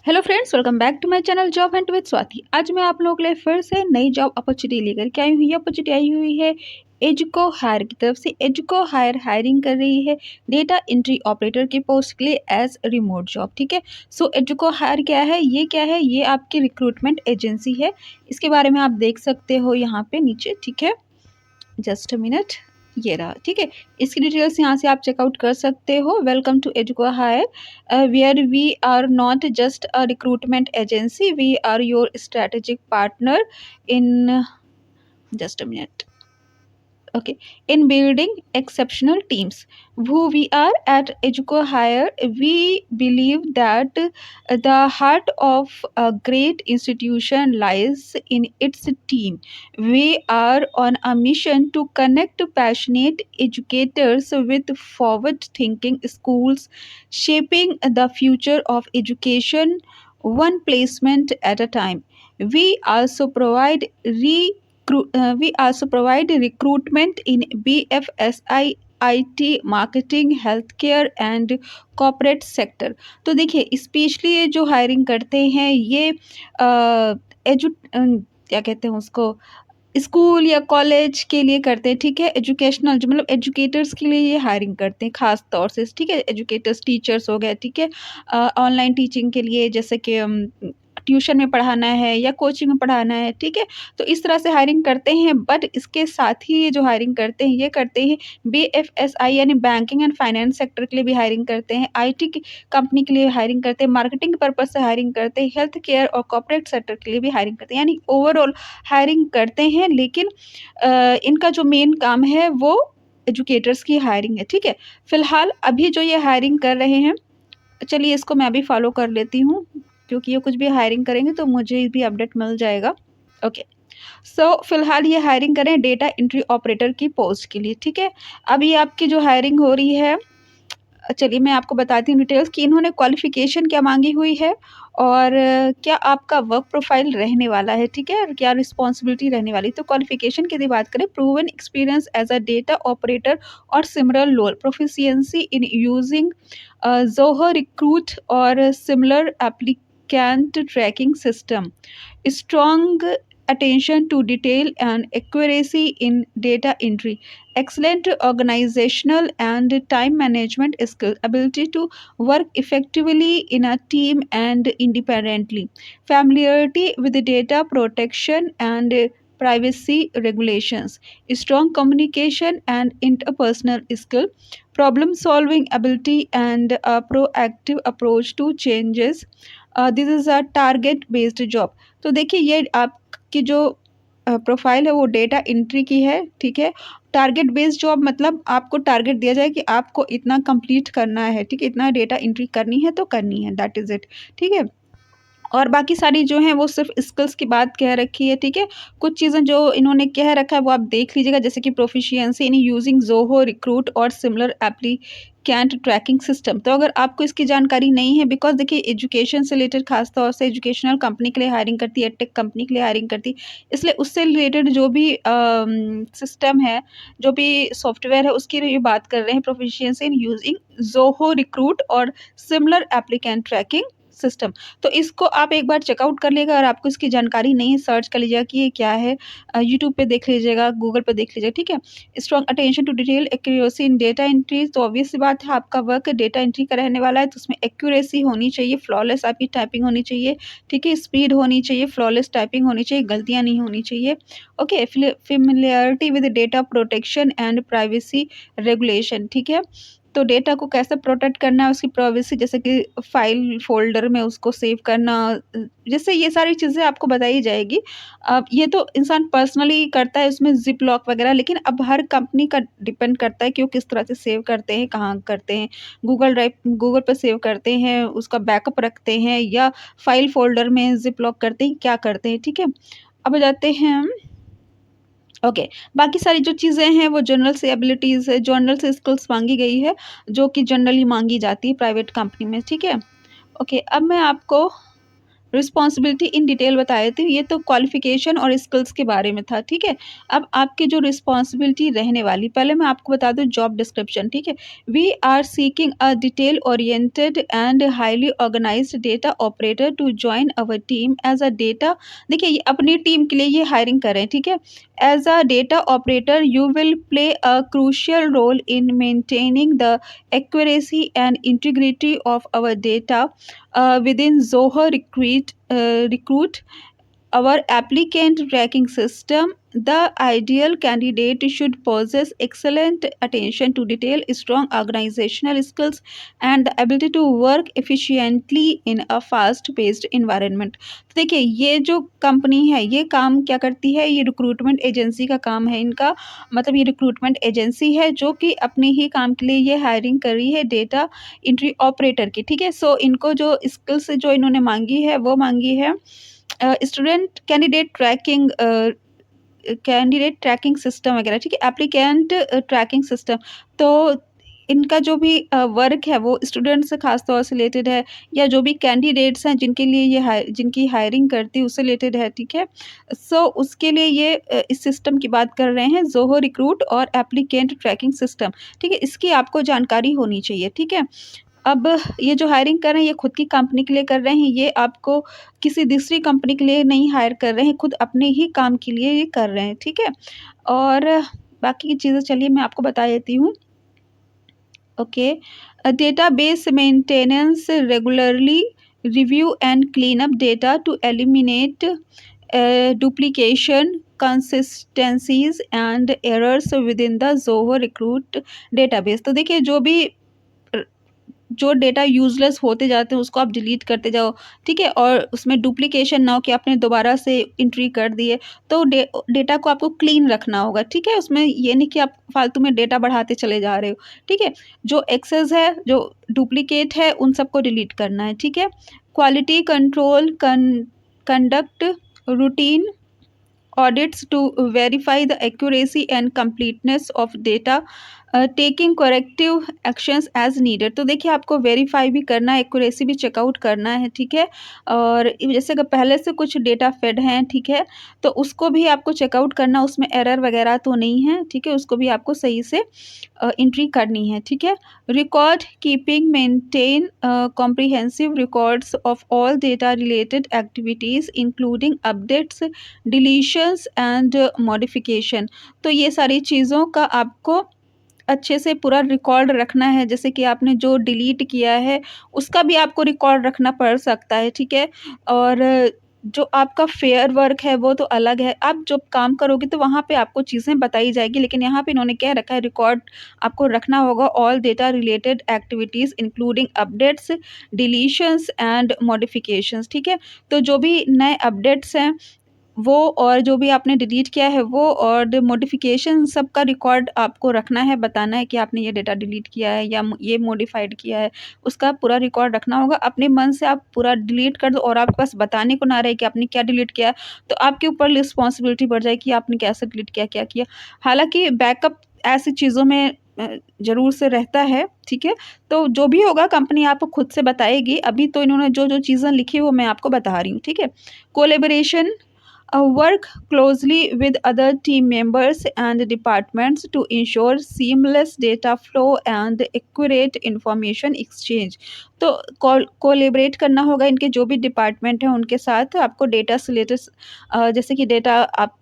Hello friends, welcome back to my channel job hunt with Swati. आज मैं आप लोगों के लिए फिर से नई जॉब अपॉर्चुनिटी लेकर के आई हूँ। ये अपॉर्चुनिटी आई हुई है एजुको हायर की तरफ से। एजुको हायर हायरिंग कर रही है डेटा एंट्री ऑपरेटर की पोस्ट के लिए एज रिमोट जॉब। ठीक है, सो एजुको हायर क्या है, ये आपकी रिक्रूटमेंट एजेंसी है। इसके बारे में आप देख सकते हो यहाँ पे नीचे। ठीक है, जस्ट अ मिनट, ये रहा। ठीक है, इसकी डिटेल्स यहाँ से आप चेकआउट कर सकते हो। Welcome to Educo Hire where we are not just a recruitment agency, we are your strategic partner in just a minute, okay, in building exceptional teams. Who we are at Educo Hire, we believe that the heart of a great institution lies in its team. We are on a mission to connect passionate educators with forward thinking schools, shaping the future of education one placement at a time. We also provide we also provide recruitment in BFSI, IT, marketing, health care and corporate sector. तो देखिए, specially ये जो hiring करते हैं ये क्या कहते हैं उसको, स्कूल या कॉलेज के लिए करते हैं। ठीक है, एजुकेशनल जो मतलब एजुकेटर्स के लिए ये हायरिंग करते हैं खास तौर से। ठीक है, एजुकेटर्स, टीचर्स हो गए। ठीक है, ऑनलाइन टीचिंग के लिए, जैसे कि ट्यूशन में पढ़ाना है या कोचिंग में पढ़ाना है। ठीक है, तो इस तरह से हायरिंग करते हैं। बट इसके साथ ही ये जो हायरिंग करते हैं ये करते हैं BFSI यानी बैंकिंग एंड फाइनेंस सेक्टर के लिए भी हायरिंग करते हैं, IT की कंपनी के लिए हायरिंग करते हैं, मार्केटिंग पर्पज से हायरिंग करते हैं, हेल्थ केयर और कॉर्पोरेट सेक्टर के लिए भी हायरिंग करते हैं। यानी ओवरऑल हायरिंग करते हैं। लेकिन इनका जो मेन काम है वो एजुकेटर्स की हायरिंग है। ठीक है, फिलहाल अभी जो ये हायरिंग कर रहे हैं, चलिए इसको मैं अभी फॉलो कर लेती हूँ, क्योंकि ये कुछ भी हायरिंग करेंगे तो मुझे भी अपडेट मिल जाएगा। ओके, सो फिलहाल ये हायरिंग करें डेटा एंट्री ऑपरेटर की पोस्ट के लिए। ठीक है, अभी आपकी जो हायरिंग हो रही है, चलिए मैं आपको बताती हूँ डिटेल्स कि इन्होंने क्वालिफ़िकेशन क्या माँगी हुई है और क्या आपका वर्क प्रोफ़ाइल रहने वाला है। ठीक है, और क्या रिस्पॉन्सिबिलिटी रहने वाली है। तो क्वालिफ़िकेशन की यदि बात करें, proven experience as a data operator और similar role, proficiency in using Zoho recruit और similar applicant tracking system, strong attention to detail and accuracy in data entry, excellent organizational and time management skills, ability to work effectively in a team and independently, familiarity with the data protection and privacy regulations, strong communication and interpersonal skill, problem solving ability and a proactive approach to changes. This is a target based job. तो देखिए, ये आपकी जो profile है वो data entry की है। ठीक है, टारगेट बेस्ड जॉब मतलब आपको टारगेट दिया जाए कि आपको इतना कंप्लीट करना है। ठीक है, इतना डेटा एंट्री करनी है तो करनी है, दैट इज़ इट। ठीक है, और बाकी सारी जो हैं वो सिर्फ स्किल्स की बात कह रखी है। ठीक है, कुछ चीज़ें जो इन्होंने कह रखा है वो आप देख लीजिएगा, जैसे कि proficiency in using Zoho recruit और सिमिलर एप्लीकेंट ट्रैकिंग सिस्टम। तो अगर आपको इसकी जानकारी नहीं है, बिकॉज देखिए एजुकेशन से रिलेटेड खास तौर से एजुकेशनल कंपनी के लिए हायरिंग करती है, टेक कंपनी के लिए हायरिंग करती है, इसलिए उससे रिलेटेड जो भी सिस्टम है, जो भी सॉफ्टवेयर है, उसकी ये बात कर रहे हैं, proficiency in using Zoho recruit और सिमिलर एप्लीकेंट ट्रैकिंग सिस्टम। तो इसको आप एक बार चेकआउट कर लीजिएगा। अगर आपको इसकी जानकारी नहीं है, सर्च कर लीजिएगा कि ये क्या है, यूट्यूब पे देख लीजिएगा, गूगल पे देख लीजिएगा। ठीक है, strong attention to detail, accuracy in data entry. तो ऑब्वियस सी बात है, आपका वर्क डेटा एंट्री का रहने वाला है, तो उसमें एक्यूरेसी होनी चाहिए, फ्लॉलेस आपकी टाइपिंग होनी चाहिए। ठीक है, स्पीड होनी चाहिए, फ्लॉलेस टाइपिंग होनी चाहिए, गलतियाँ नहीं होनी चाहिए। Okay, familiarity with data protection and privacy regulation. ठीक है, तो डेटा को कैसे प्रोटेक्ट करना है, उसकी प्राइवेसी, जैसे कि फाइल फ़ोल्डर में उसको सेव करना, जैसे ये सारी चीज़ें आपको बताई जाएगी। अब ये तो इंसान पर्सनली करता है, उसमें ज़िप लॉक वगैरह, लेकिन अब हर कंपनी का डिपेंड करता है कि वो किस तरह से सेव करते हैं, कहाँ करते हैं। गूगल पे सेव करते हैं, उसका बैकअप रखते हैं, या फाइल फ़ोल्डर में ज़िप लॉक करते हैं, क्या करते हैं। ठीक है, अब आ जाते हैं हम, ओके, बाकी सारी जो चीज़ें हैं वो जनरल से एबिलिटीज़ है, जनरल से स्किल्स माँगी गई है, जो कि जनरली माँगी जाती है प्राइवेट कंपनी में। ठीक है, ओके, अब मैं आपको रिस्पॉन्सिबिलिटी इन डिटेल बता देती हूँ। ये तो क्वालिफ़िकेशन और स्किल्स के बारे में था, ठीक है? अब आपकी जो रिस्पॉन्सिबिलिटी रहने वाली, पहले मैं आपको बता दूँ जॉब डिस्क्रिप्शन, ठीक है? We are seeking a detail oriented and highly organised data operator to join our team as a data. देखिए, ये अपनी टीम के लिए ये हायरिंग कर रहे हैं, ठीक है? As a data operator, you will play a crucial role in maintaining the accuracy and integrity of our data within Zoho Recruit, our applicant tracking system. The ideal candidate should possess excellent attention to detail, strong organizational skills, and the ability to work efficiently in a fast-paced environment. तो देखिए, ये जो company है ये काम क्या करती है, ये रिक्रूटमेंट एजेंसी का काम है इनका। मतलब ये रिक्रूटमेंट एजेंसी है जो कि अपने ही काम के लिए ये हायरिंग कर रही है डेटा एंट्री ऑपरेटर की, ठीक है? सो इनको जो स्किल्स जो इन्होंने मांगी है वो मांगी है स्टूडेंट कैंडिडेट ट्रैकिंग सिस्टम वगैरह, ठीक है? Applicant tracking system. तो इनका जो भी वर्क है वो स्टूडेंट से ख़ास तौर से रिलेटेड है, या जो भी कैंडिडेट्स हैं जिनके लिए ये जिनकी हायरिंग करती है उससे रिलेटेड है, ठीक है? सो उसके लिए ये इस सिस्टम की बात कर रहे हैं, ज़ोहो रिक्रूट और एप्लीकेंट ट्रैकिंग सिस्टम, ठीक है? इसकी आपको जानकारी होनी चाहिए, ठीक है? अब ये जो हायरिंग कर रहे हैं ये खुद की कंपनी के लिए कर रहे हैं, ये आपको किसी दूसरी कंपनी के लिए नहीं हायर कर रहे हैं, खुद अपने ही काम के लिए ये कर रहे हैं, ठीक है? और बाकी की चीज़ें चलिए मैं आपको बता देती हूँ। Okay, database maintenance, regularly review and clean up data to eliminate duplication, consistencies and errors within the Zoho Recruit database. तो देखिए, जो डेटा यूज़लेस होते जाते हैं उसको आप डिलीट करते जाओ, ठीक है? और उसमें डुप्लीकेशन ना हो कि आपने दोबारा से एंट्री कर दी है, तो डेटा को आपको क्लीन रखना होगा, ठीक है? उसमें ये नहीं कि आप फालतू में डेटा बढ़ाते चले जा रहे हो, ठीक है? जो एक्सेस है, जो डुप्लीकेट है, उन सबको डिलीट करना है, ठीक है? Quality control conduct routine audits to verify the accuracy and completeness of data, taking corrective actions as needed. तो देखिए, आपको वेरीफाई भी करना है, एक्यूरेसी भी चेकआउट करना है, ठीक है? और जैसे कि पहले से कुछ डेटा फेड हैं, ठीक है? तो उसको भी आपको चेकआउट करना, उसमें एरर वगैरह तो नहीं है, ठीक है? उसको भी आपको सही से एंट्री करनी है, ठीक है? Record keeping, maintain comprehensive records of all data related activities including updates, deletions and modification. तो ये सारी चीज़ों का आपको अच्छे से पूरा रिकॉर्ड रखना है, जैसे कि आपने जो डिलीट किया है उसका भी आपको रिकॉर्ड रखना पड़ सकता है, ठीक है? और जो आपका फेयर वर्क है वो तो अलग है, आप जब काम करोगे तो वहाँ पे आपको चीज़ें बताई जाएगी, लेकिन यहाँ पे इन्होंने क्या रखा है, रिकॉर्ड आपको रखना होगा all data related activities including updates, deletions and modifications, ठीक है? तो जो भी नए अपडेट्स हैं वो, और जो भी आपने डिलीट किया है वो, और मॉडिफ़िकेशन सबका रिकॉर्ड आपको रखना है, बताना है कि आपने ये डेटा डिलीट किया है या ये मॉडिफ़ाइड किया है, उसका पूरा रिकॉर्ड रखना होगा। अपने मन से आप पूरा डिलीट कर दो और आपके पास बताने को ना रहे कि आपने क्या डिलीट किया है, तो आपके ऊपर रिस्पॉन्सिबिलिटी बढ़ जाएगी कि आपने कैसे डिलीट किया, क्या किया। हालाँकि बैकअप ऐसी चीज़ों में ज़रूर से रहता है, ठीक है? तो जो भी होगा कंपनी आपको खुद से बताएगी, अभी तो इन्होंने जो-जो चीज़ें लिखी है वो मैं आपको बता रही हूँ, ठीक है? Collaboration, work closely with other team members and departments to ensure seamless data flow and accurate information exchange। तो कोलेबरेट करना होगा इनके जो भी डिपार्टमेंट हैं उनके साथ, आपको डेटा से रिलेटेड जैसे कि डेटा आप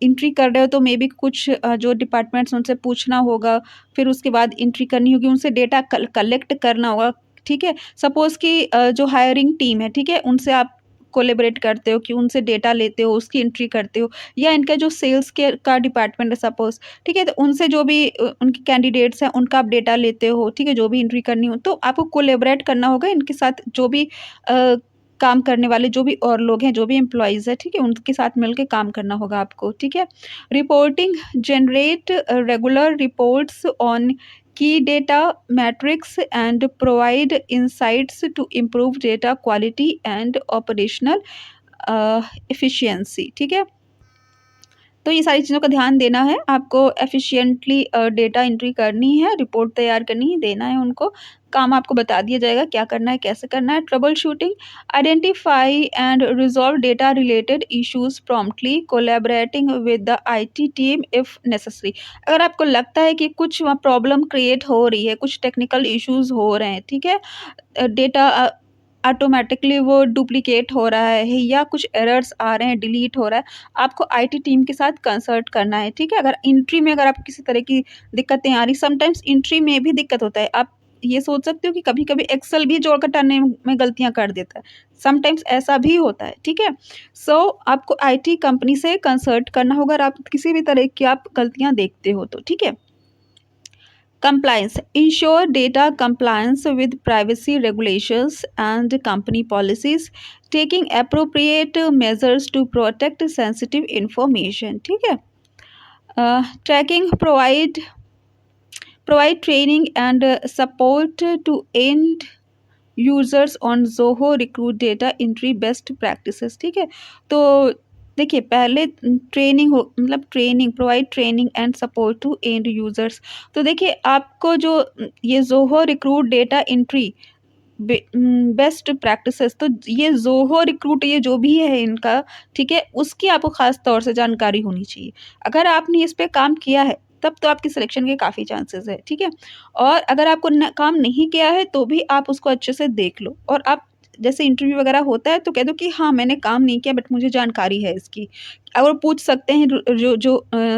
एंट्री कर रहे हो तो मे बी कुछ जो डिपार्टमेंट्स उनसे पूछना होगा, फिर उसके बाद एंट्री करनी होगी, उनसे डेटा कलेक्ट करना होगा, ठीक है? सपोज़ कि जो हायरिंग टीम है, ठीक है? उनसे आप कोलैबोरेट करते हो कि उनसे डेटा लेते हो, उसकी एंट्री करते हो, या इनका जो सेल्स के का डिपार्टमेंट है सपोज़, ठीक है? तो उनसे जो भी उनके कैंडिडेट्स हैं उनका आप डेटा लेते हो, ठीक है? जो भी एंट्री करनी हो, तो आपको कोलैबोरेट करना होगा इनके साथ, जो भी काम करने वाले जो भी और लोग हैं, जो भी एम्प्लॉइज़ हैं, ठीक है? उनके साथ मिलके काम करना होगा आपको, ठीक है? Reporting, generate regular reports on key data metrics and provide insights to improve data quality and operational efficiency, ठीक है? तो ये सारी चीज़ों का ध्यान देना है, आपको एफिशिएंटली डेटा एंट्री करनी है, रिपोर्ट तैयार करनी है, देना है उनको, काम आपको बता दिया जाएगा क्या करना है, कैसे करना है। Trouble shooting, identify and resolve data related issues promptly, collaborating with the IT team if necessary. अगर आपको लगता है कि कुछ वहाँ प्रॉब्लम क्रिएट हो रही है, कुछ टेक्निकल इश्यूज हो रहे हैं, ठीक है, डेटा ऑटोमेटिकली वो डुप्लिकेट हो रहा है या कुछ एरर्स आ रहे हैं, डिलीट हो रहा है, आपको आईटी टीम के साथ कंसल्ट करना है, ठीक है। अगर एंट्री में अगर आपको किसी तरह की दिक्कतें आ रही, समटाइम्स एंट्री में भी दिक्कत होता है, आप ये सोच सकते हो कि कभी-कभी एक्सेल भी जोड़कर टालने में गलतियाँ कर देता है, समटाइम्स ऐसा भी होता है, ठीक है। सो आपको आईटी कंपनी से कंसल्ट करना होगा, अगर आप किसी भी तरह की आप गलतियाँ देखते हो तो, ठीक है। Compliance. Ensure data compliance with privacy regulations and company policies, taking appropriate measures to protect sensitive information. ठीक है। Tracking, provide training and support to end users on Zoho Recruit data entry best practices, ठीक है। तो देखिए पहले training हो, मतलब training, provide training and support to end users. तो देखिए आपको जो ये Zoho Recruit data entry best practices, तो ये ज़ोहो रिक्रूट ये जो भी है इनका, ठीक है, उसकी आपको ख़ास तौर से जानकारी होनी चाहिए। अगर आपने इस पे काम किया है तब तो आपकी सिलेक्शन के काफ़ी चांसेस है, ठीक है। और अगर आपको काम नहीं किया है तो भी आप उसको अच्छे से देख लो, और आप जैसे इंटरव्यू वगैरह होता है तो कह दो कि हाँ मैंने काम नहीं किया बट मुझे जानकारी है इसकी। अगर पूछ सकते हैं जो जो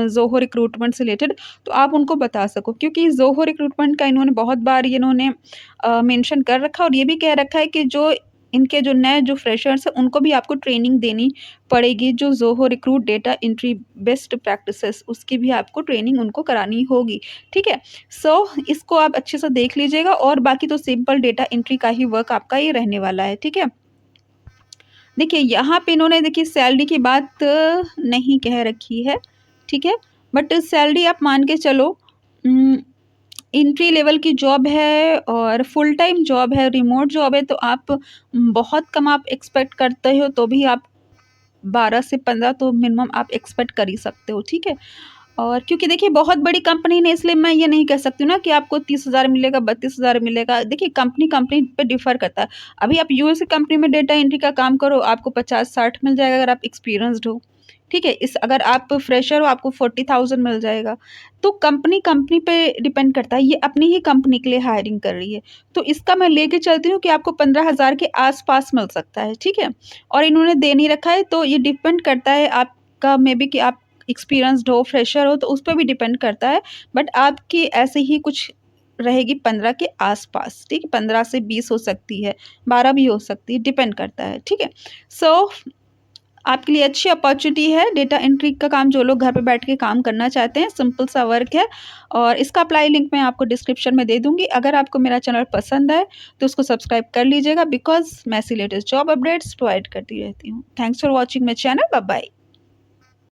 ज़ोहो रिक्रूटमेंट से रिलेटेड, तो आप उनको बता सको, क्योंकि ज़ोहो रिक्रूटमेंट का इन्होंने बहुत बार इन्होंने मेंशन कर रखा है और ये भी कह रखा है कि जो इनके जो नए जो फ्रेशर्स हैं उनको भी आपको ट्रेनिंग देनी पड़ेगी, जो Zoho Recruit data entry best practices उसकी भी आपको ट्रेनिंग उनको करानी होगी, ठीक है। सो इसको आप अच्छे से देख लीजिएगा, और बाकी तो सिंपल डेटा एंट्री का ही वर्क आपका ये रहने वाला है, ठीक है। देखिए यहाँ पे इन्होंने देखिए सैलरी की बात नहीं कह रखी है, ठीक है, बट सैलरी आप मान के चलो एंट्री लेवल की जॉब है और फुल टाइम जॉब है, रिमोट जॉब है, तो आप बहुत कम आप एक्सपेक्ट करते हो तो भी आप 12 से 15 तो मिनिमम आप एक्सपेक्ट कर ही सकते हो, ठीक है। और क्योंकि देखिए बहुत बड़ी कंपनी ने, इसलिए मैं ये नहीं कह सकती हूँ ना कि आपको 30,000 मिलेगा, 32,000 मिलेगा। देखिए कंपनी कंपनी पे डिफर करता है। अभी आप यूएस कंपनी में डेटा एंट्री का काम करो, आपको 50-60 मिल जाएगा अगर आप एक्सपीरियंस्ड हो, ठीक है। इस अगर आप फ्रेशर हो आपको 40,000 मिल जाएगा। तो कंपनी कंपनी पे डिपेंड करता है, ये अपनी ही कंपनी के लिए हायरिंग कर रही है, तो इसका मैं लेके चलती हूँ कि आपको 15,000 के आसपास मिल सकता है, ठीक है। और इन्होंने दे नहीं रखा है, तो ये डिपेंड करता है आपका, मे बी कि आप एक्सपीरियंस्ड हो, फ्रेशर हो, तो उस पर भी डिपेंड करता है। बट आपकी ऐसे ही कुछ रहेगी 15 के आसपास, ठीक है। 15 से 20 हो सकती है, 12 भी हो सकती है, डिपेंड करता है, ठीक है। सो आपके लिए अच्छी अपॉर्चुनिटी है डेटा एंट्री का काम, जो लोग घर पे बैठ के काम करना चाहते हैं, सिंपल सा वर्क है। और इसका अप्लाई लिंक मैं आपको डिस्क्रिप्शन में दे दूंगी। अगर आपको मेरा चैनल पसंद है तो उसको सब्सक्राइब कर लीजिएगा, बिकॉज मैं ऐसी लेटेस्ट जॉब अपडेट्स प्रोवाइड करती रहती हूँ। Thanks for watching my channel, bye bye.